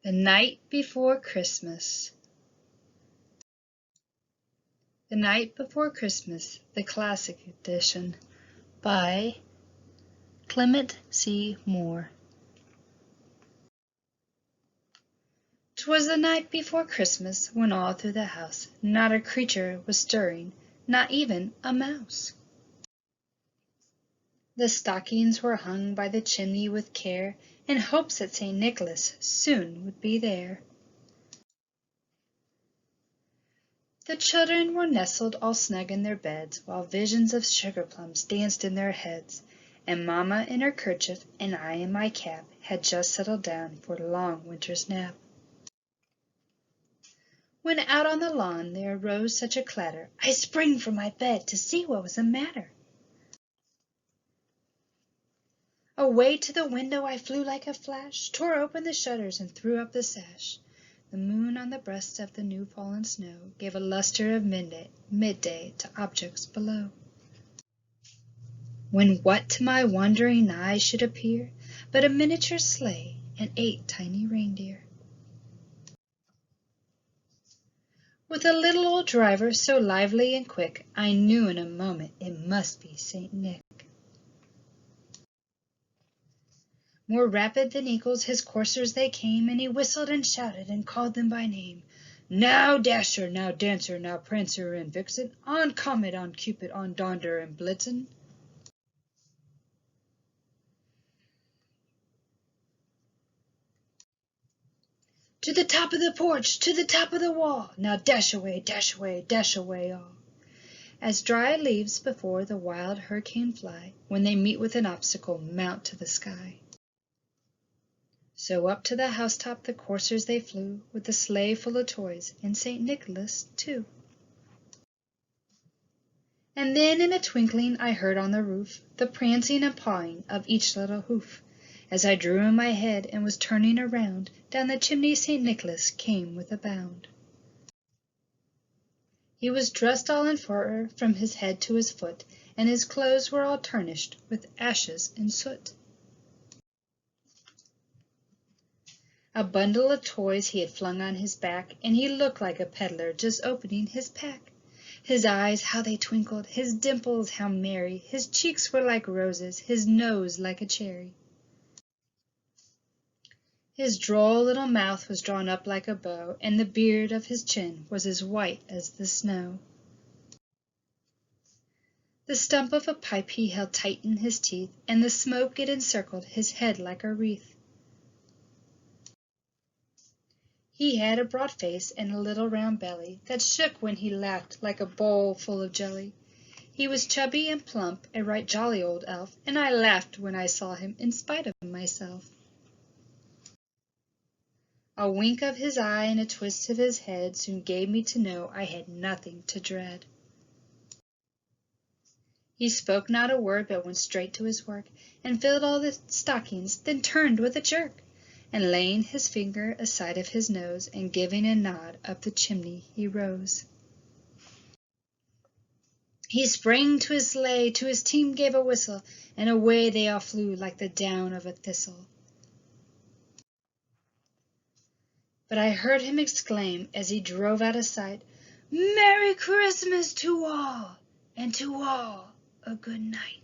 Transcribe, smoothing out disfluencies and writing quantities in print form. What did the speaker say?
The Night Before Christmas. The Night Before Christmas, the Classic Edition, by Clement C. Moore. 'Twas the night before Christmas, when all through the house not a creature was stirring, not even a mouse. The stockings were hung by the chimney with care, in hopes that St. Nicholas soon would be there. The children were nestled all snug in their beds, while visions of sugar plums danced in their heads, and Mamma in her kerchief and I in my cap had just settled down for a long winter's nap. When out on the lawn there arose such a clatter, I sprang from my bed to see what was the matter. Away to the window I flew like a flash, tore open the shutters and threw up the sash. The moon on the breast of the new-fallen snow gave a lustre of midday to objects below. When what to my wondering eyes should appear but a miniature sleigh and 8 tiny reindeer. With a little old driver so lively and quick, I knew in a moment it must be St. Nick. More rapid than eagles his coursers they came, and he whistled and shouted and called them by name. Now Dasher, now Dancer, now Prancer and Vixen, on Comet, on Cupid, on Donder and Blitzen. To the top of the porch, to the top of the wall, now dash away, dash away, dash away all. As dry leaves before the wild hurricane fly, when they meet with an obstacle, mount to the sky. So up to the housetop the coursers they flew, with the sleigh full of toys, and St. Nicholas too. And then in a twinkling I heard on the roof the prancing and pawing of each little hoof. As I drew in my head and was turning around, down the chimney St. Nicholas came with a bound. He was dressed all in fur from his head to his foot, and his clothes were all tarnished with ashes and soot. A bundle of toys he had flung on his back, and he looked like a peddler just opening his pack. His eyes, how they twinkled, his dimples, how merry, his cheeks were like roses, his nose like a cherry. His droll little mouth was drawn up like a bow, and the beard of his chin was as white as the snow. The stump of a pipe he held tight in his teeth, and the smoke it encircled his head like a wreath. He had a broad face and a little round belly that shook when he laughed like a bowl full of jelly. He was chubby and plump, a right jolly old elf, and I laughed when I saw him in spite of myself. A wink of his eye and a twist of his head soon gave me to know I had nothing to dread. He spoke not a word but went straight to his work and filled all the stockings, then turned with a jerk. And laying his finger aside of his nose, and giving a nod up the chimney he rose. He sprang to his sleigh, to his team gave a whistle, and away they all flew like the down of a thistle. But I heard him exclaim, as he drove out of sight, "Merry Christmas to all, and to all a good night."